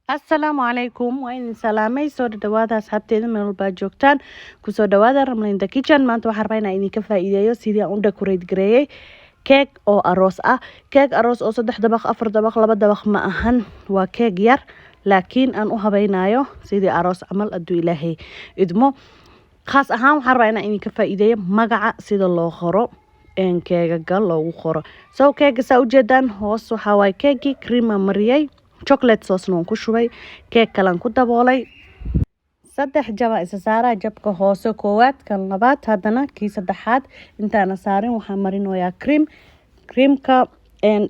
Assalaamu calaykum waa idin salaamay soo dhawaada asxaabteeda meel walba aad joogtaan kusoo dhawaada Ramlin the Kitchen. maanta waxaan rabaa inaan idinka faa'iideeyo sidii aan u decorate gareeyay keeg oo aroos ah. Keeg aroos oo 3 dabaq 4 dabaq 2 dabaq ma ahan, waa keeg yar laakiin aan u habaynayo sidii aroos camal aduu ilaahay idmo. Khaas ahaan waxaan rabaa inaan idinka faa'iideeyo magaca sida loo qoro keegaga loogu qoro. So keega saa ujeedaan hoos waxaa waay keegi cream mariyay, chocolate sauce noon ku shubay, keeg kalan ku daboolay, 3 jaba isa saaraa, jabka hoose koowaad kan labaad haddana kii saddexaad intaana saarin waxaan marinoyaa creamka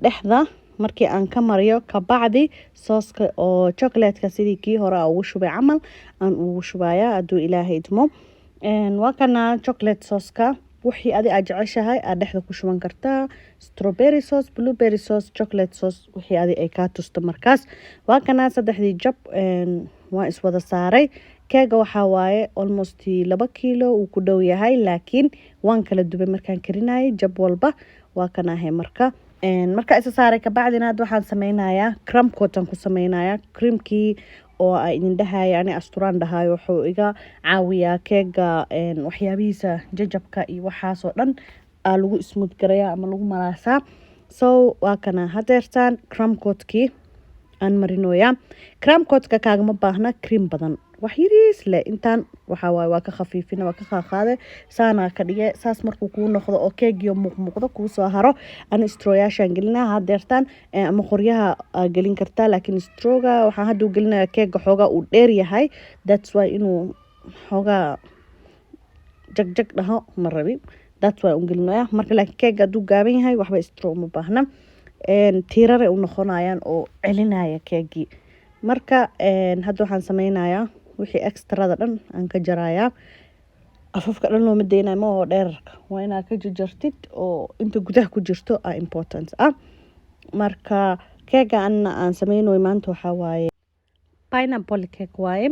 dhexda markii aan ka mariyo ka bacdi sooska oo chocolate-ka sidii kii hore aan ugu shubay camal aan ugu shubayaa aduu ilaahay idmo. waa kana chocolate sauce-ka wixii adi aad jeceshahay aad dhexda ku shuban kartaa, strawberry sauce, blueberry sauce, chocolate sauce wixii adi ay ka tusto markaas. waa kana 3 jab waa iswada saaray. keega waxaa waaye almost 2 kiilo uu ku dhow yahay laakiin waan kala dubay markaan karinayay jab walba. waa kana marka isa saaray ka bacdina waxaan sameynayaa crumb coat aan ku sameynayaa creamkii oo ay idin dhahay ani asturaan dhahay wuxuu iga caawiyaa keega waxyaabihiisa jajabka iyo waxaas oo dhan lagu smooth gareeyaa ama lagu malaasaa. So waa kana hadeertaan crumb coatkii aan marinoyaa. crumb coatka kaagama baahna cream badan, wax yariis leh intaan waxaa waaye waa ka khafiifina waa ka qaaqaade saana ka dhige saas markuu kuu noqdo oo keegiyo muuqmuuqdo kuu soo haro aan stroyaashaan gelinaa hadeertaan ama qoryaha gelin kartaa laakiin stroga waxaan hadda u gelinayaa keega xoogaa uu dheer yahay, that's why inuu xoogaa jag dhaho ma rabi, that's why u gelinayaa marka laakiin keega haduu gaaban yahay waxba stro uma baahna. tiirare u noqonayaan oo celinaya keegii. marka hadda waxaan sameynayaa wixii extrada dhan aan ka jarayaa, afafka dhan looma deynayo ma oo dheerarka waa inaad ka jarjartid oo inta gudaha ku jirto important ah. marka keega aan sameynayo maanta waxaa waaye pineapple cake waaye.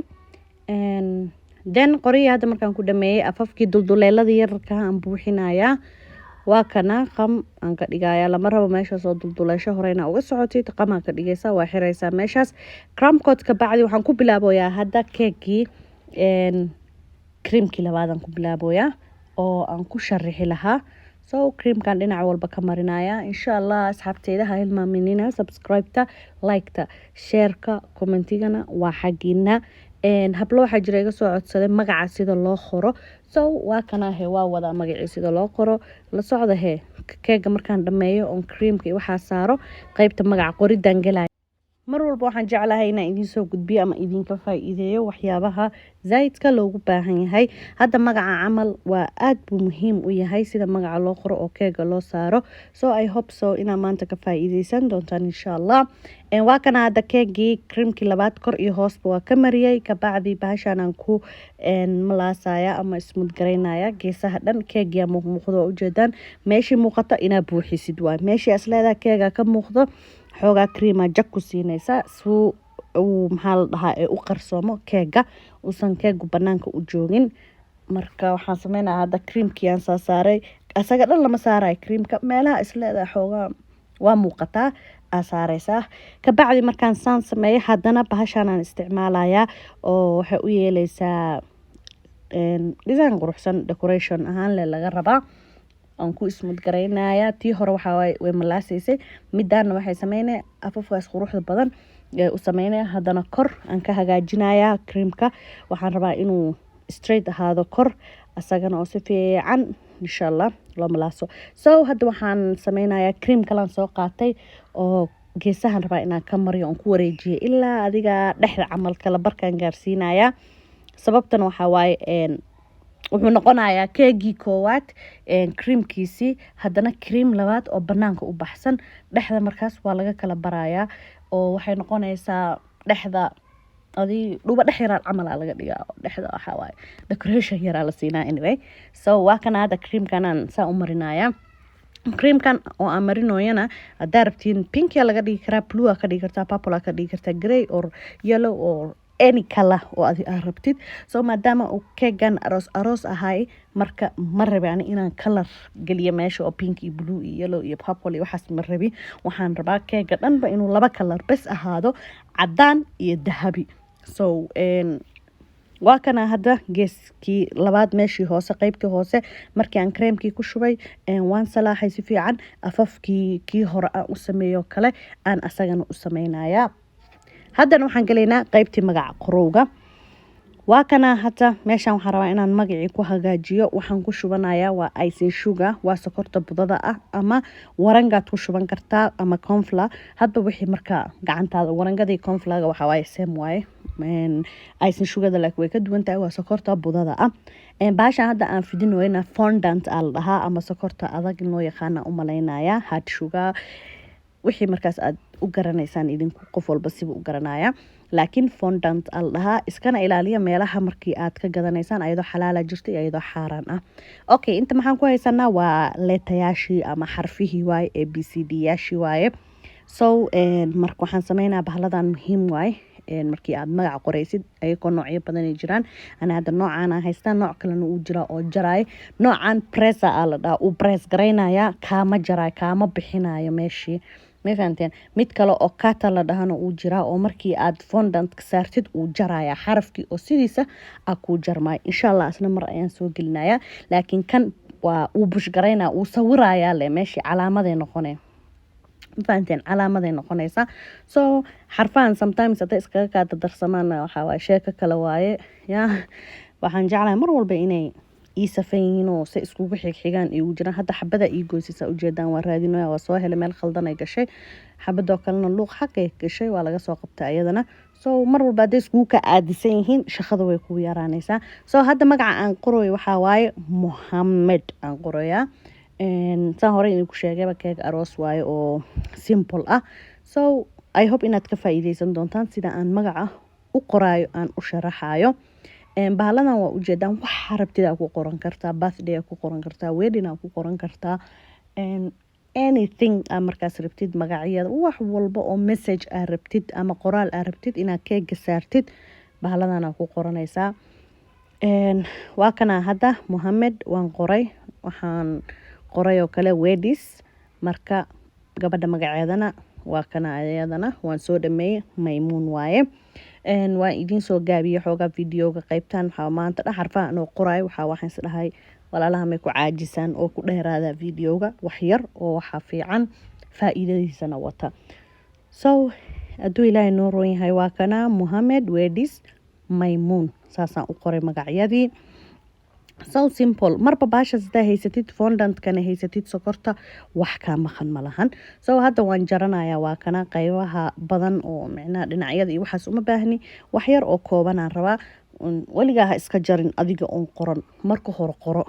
then qoriyii hadda markaan ku dhameeyay afafkii dulduleelada yararka aan buuxinayaa. waa kana qam aan ka dhigayaa, lama rabo meeshaas oo dulduleesho horeyna uga socotid, qam aan ka dhigaysaa waa xiraysaa meeshaas. crumb coat ka bacdi waxaan ku bilaaboyaa hadda keegii creamkii labaad aan ku bilaaboyaa oo aan ku sharixi lahaa. so creamkan dhinac walba ka marinaya insha Allah. asxaabteyda ha hilmaaminina subscribe-ta, like-ta, share-ka, commentigana waa xagiina. hablo waxaa jira iga soo codsaday magaca sida loo qoro. so waa kana waa wada magacii sida loo qoro la socda keega markaan dhameeyo on creamka waxaa saaro qaybta magaca qoridaan galaya. mar walba waxaan jeclahay inaan idin soo gudbiyo ama idinka faa'iideeyo waxyaabaha zaidka loogu baahan yahay. hadda magaca camal waa aad buu muhiim u yahay sida magaca loo qoro oo keega loo saaro. so I hope so inaa maanta ka faa'iideysan doontaan insha Allah. waa kana hadda keegii creamkii labaad kor iyo hoosba waa ka mariyay ka bacdi bahashaan aan ku malaasaya ama smooth gareynaya geesaha dhan. keegiya muuqdo u jeedaan meeshii muuqata inaa buuxisid waay, meeshii asleeda keega ka muuqdo xoogaa cream jag ku siinaysa suu maxaa la dhahaa u qarsoomo keega uusan keegu banaanka u joogin. marka waxaan sameynayaa hadda creamkii aan saaray asaga dhan lama saarayo creamka, meelaha isleeda xoogaa waa muuqataa aa saaraysaa. ka bacdi markaan saan sameeyo haddana bahashaan aan isticmaalayaa oo waxay u yeelaysaa design quruxsan decoration ahaan le laga rabaa aan ku smooth gareynaya. tii hore waxaa waaye way malaasaysay, midaana waxay sameynaya afafkaas quruxda badan u sameynaya haddana kor aan ka hagaajinaya creamka. waxaan rabaa inuu straight ahaado kor asagana oo si fiican insha Allah loo malaaso. so hadda waxaan sameynayaa cream kalaan soo qaatay oo geesahan rabaa inaan ka mariyo aan ku wareejiyo ilaa adiga dhexda camal kala barkaan gaarsiinaya. sababtan waxaa waaye wuxuu noqonayaa keegii koowaad creamkiisii haddana cream labaad oo banaanka u baxsan dhexda markaas waa laga kala barayaa oo waxay noqonaysaa dhexda adii dhuba dhex yaraa camal laga dhigaa dhexda waxaa waaye decoration yaraa la siinaa anyway. so waa kana hadda creamkan aan saa u marinaya. creamkan oo aan marinoyana haddaa rabtiin pink laga dhigi karaa, blue ka dhigi kartaa, purple ka dhigi kartaa, grey or yellow or any color oo aad rabtid so maadaama uu keegan aroos ahay marka ma rabaan inaan color galiyo meesha oo pink iyo blue iyo yellow iyo purple iyo waxaas ma rabi waxaan rabaa keega dhanba inuu laba color bes ahaado cadaan iyo dahabi so waa kana hadda geeskii labaad meeshii hoose qaybtii hoose markii aan creamkii ku shubay waan salaaxay si fiican afafkii kii hore aan u sameeyo kale aan asagana u sameynaya haddana waxaan galaynaa qaybtii magaca qorowga waa kana hadda meeshan waxaan rabaa inaan magacii ku hagaajiyo waxaan ku shubanayaa waa icing sugar waa sokorta budada ah ama warangaad ku shuban kartaa ama cornflour hadba wixii markaa gacantaada warangadii cornflourga waxa waaye same waaye icing sugar laakiin way ka duwan tahay waa sokorta budada ah baashan hadda aan fidinayna fondant al dhahaa ama sokorta adag loo yaqaan u maleynaya hard sugar wixii markaas aad u garanaysaan idinku qof walba siba u garanaya laakiin fondant al dhahaa iskana ilaaliya meelaha markii aad ka gadanaysaan ayadoo xalaala jirta iyo ayadoo xaaraan ah okay inta maxaan ku haysanaa waa leetayaashii ama xarfihii waaye a b c d yaashii waaye so marka waxaan sameynaa bahaladan muhiim waaye markii aad magac qoraysid ayagoo noocyo badan ay jiraan ana hadda noocaan aan haystaa nooc kalena uu jira oo jaraay noocan pressa la dhahaa uu press garaynaya kaama jaraay kaama bixinayo meeshii ma fahanteen mid kale oo kata la dhahana uu jira oo markii aad fondant ka saartid uu jaraya xarafkii oo sidiisa ku jarmay insha Allah asna mar ayaan soo gelinaya laakiin kan waa uu bush garaynaa uu sawiraya le meeshii calaamaday noqonay fahanteen calaamaday noqonaysa so xarfaan sometimes hada iskaga kaada darsamaan waxa waa sheeko kale waaye ya waxaan jeclahay mar walba inay isafayno se iskugu xigxigaan igu jiraan hadda xabada ii goysisa ujeedaan waa raadinaya waa soo helay meel khaldan ay gashay xabadoo kalena luuq xaqay gashay waa laga soo qabtay ayadana so mar walba haday iskugu ka aadisan yihiin shaqada way kugu yaraanaysaa so hadda magaca aan qorooyo waxaa waaye Mohammed aan qoroyaa saan hore idinku sheegayba keeg aroos waaye oo simple ah so I hope inaad ka faa'iideysan doontaan sida aan magaca u qoraayo aan u sharaxayo bahaladan waa ujeedaan waxa rabtida ku qoran kartaa birthday ku qoran kartaa wedding ku qoran kartaa anything markaas rabtid magacyada wax walba oo message rabtid ama qoraal rabtid inaad keega saartid bahaladan ku qoranaysaa waa kana hadda Mohammed waan qoray waxaan qoray oo kale weddings marka gabadha magaceedana waa kana ayadana waan soo dhameeyay Maymuun waaye waan idin soo gaabiyo xoogaa videoga qaybtan waxa maanta xarfaan oo qoray waxaan isdhahay walaalaha may ku caajisaan oo ku dheeraada videoga wax yar oo waxa fiican faa'iidadiisana wata so aduu ilaahay noo roon yahay waa kana Mohammed weddings Maymuun saasaan u qoray magacyadii so simple marba baasha sida haysatid fondant kana haysatid sokorta wax ka maqan malahan so hadda waan jaranayaa waa kana qaybaha badan oo macna dhinacyada iyo waxaas uma baahni wax yar oo kooban aan rabaa waliga ha iska jarin adiga oo qoran marka hore qoro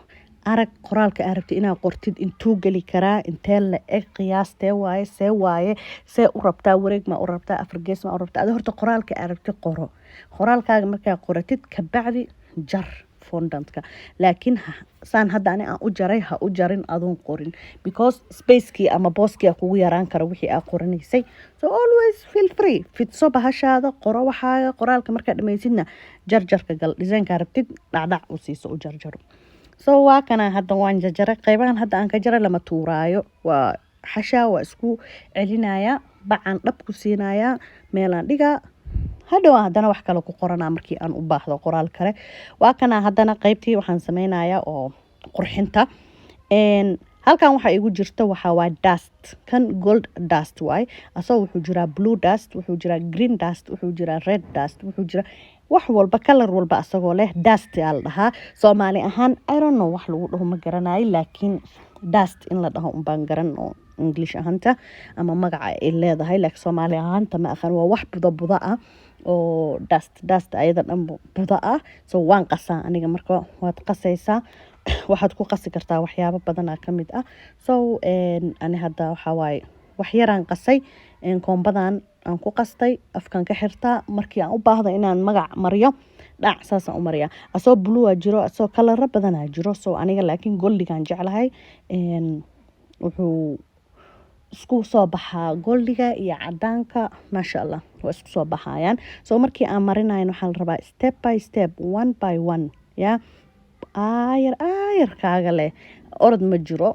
arag qoraalka arabti inaad qortid intuu gali karaa intee la eg qiyaastee waaye see u rabtaa wareeg ma u rabtaa afargees ma u rabtaa ada horta qoraalka arabti qoro qoraalkaaga markaa qoratid ka bacdi jar fondantka laakiin saan hadda aan u jaray ha u jarin adoon qorin because spacekii ama booskii kugu yaraan kara wixii aad qoranaysay so always feel free fitso bahashaada qoro waxaaga qoraalka markaa dhammaysidna jarjarka gal designka rabtid dhacdhac u siiso u jarjaro so waa kana hadda waan jajaray qaybahan hadda aan ka jaray lama tuuraayo waa xashaa waa isku celinaya bacan dhab ku siinaya meelaan dhigaa hadhow haddana wax kale ku qoranaa markii aan u baahdo qoraal kale waa kana haddana qaybtii waxaan sameynayaa oo qurxinta halkan waxa igu jirta waxa waa dust kan gold dust waay asoo wuxuu jiraa blue dust wuxuu jiraa green dust wuxuu jiraa red dust wuxuu jiraa wax walba color walba asagoo leh dust yaa la dhahaa Soomaali ahaan I don't know wax lagu dhaho ma garanayo laakiin dust in la dhaho baan garan oo English ahanta ama magaca ay leedahay laakiin Soomaali ahaanta ma aqaan waa wax buda ah oo dust ayada dhan buda ah so waan qasaa aniga marka waad qasaysaa waxaad ku qasi kartaa waxyaabo badan ka mid ah so ani hadda waxa waay wax yaraan qasay koombadan aan ku qastay afkan ka xirtaa markii aan u baahdo inaan magac mariyo dhac saasaan u mariyaa asoo blue jiro asoo color badan jiro so aniga laakiin goldigan jeclahay wuxuu isku soo baxaa goldiga iyo cadaanka maasha allah waa isku soo baxayaan soo markii aan marinayn waxaa la rabaa step by step one by one ya aayar leh orod ma jiro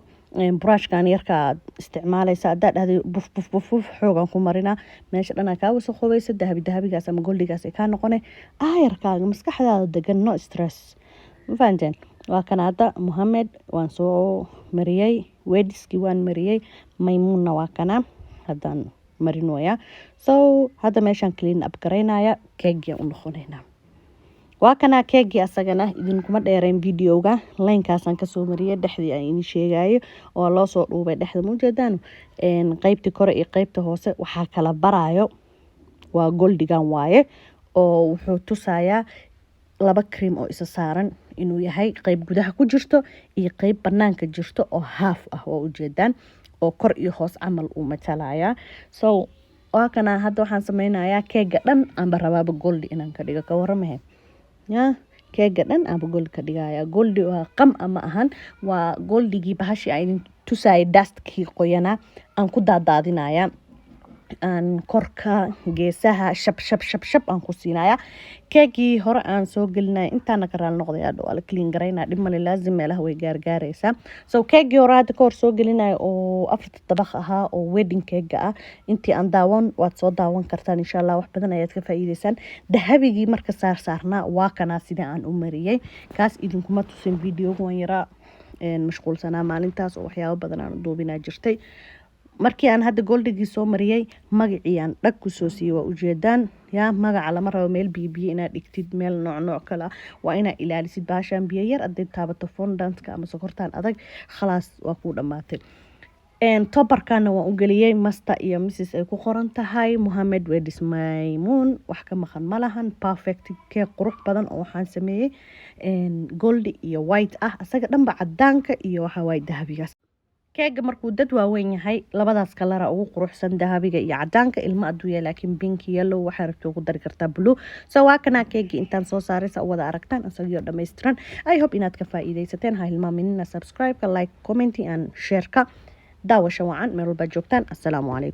brushkan yarka isticmaalaysa haddaa dhahday buf buf buf buf xoogan ku marina meesha dhanaa kaa wasaqoobaysa dahabigaas ama goldigaas ay kaa noqone aayarkaaga maskaxdaada degan no stress ma fahanteen waa kan hadda Mohamed waan soo mariyay weediskii waan mariyay maymuunna waa kana haddaan marinooya so hadda meeshaan clean up garaynaya keegiya u noqonaynaa waa kana keegi asagana idinkuma dheereen videoga linekaasaan kasoo mariyay dhexdii aan idin sheegayo oo loo soo dhuubay dhexda mujeedaan qaybta kore iyo qaybta hoose waxaa kala barayo waa goldigan waaye oo wuxuu tusayaa laba cream oo isa saaran inuu yahay qayb gudaha ku jirto iyo qayb banaanka jirto oo half ah oo ujeedaan oo kor iyo hoos camal uu matalaya so waa kana hadda waxaan sameynayaa keega dhan aanba rabaaba goldi inaan ka dhigo ka waramahe ya keega dhan aanba goldi ka dhigaya goldi waa qam ama ahan waa goldigii bahashi aan tusayay dustkii qoyana aan ku daadaadinaya aan korka geesaha shab aan ku siinaya keegii hore aan soo gelinaya intaana ka raal noqday aad waa la clean garaynaa dhib male laazim meelaha way gaargaaraysaa so keegii hore hadda ka hor soo gelinaya oo afarta dabaq ahaa oo wedding keega ah intii aan daawan waad soo daawan kartaan insha allah wax badan ayaad ka faa'iidaysaan dahabigii marka saarnaa waa kana sida aan u mariyay kaas idinkuma tusin videoga waan yaraa mashquulsanaa maalintaas oo waxyaabo badan aan duubinaa jirtay markii aan hadda goldigii soo mariyay magacii aan dhag ku soo siiyay waa ujeedaan ya magaca lama rabo meel biyo inaad dhigtid meel nooc kale waa inaad ilaalisid baashaan biyo yar aday taabato fondantka ama sokortaan adag khalaas waa ku dhamaatay tobarkana waan u geliyay master iyo mrs ay ku qoran tahay Mohamed Wedis Maymoon wax ka maqan malahan perfect keeg qurux badan oo waxaan sameeyay goldi iyo white ah asaga dhanba cadaanka iyo waxa way dahabigaas keega markuu dad waaweyn yahay labadaas kalara ugu quruxsan dahabiga iyo cadaanka ilma aduuya laakiin pink yellow waxa rabto ugu dari kartaa blue so waa kana keegi intaan soo saaraysa wada aragtaan asagoo dhameystiran I hope inaad ka faa'iideysateen ha hilmaaminina subscribe ka like comment and share ka daawasho wacan meel walba joogtaan assalaamu calaykum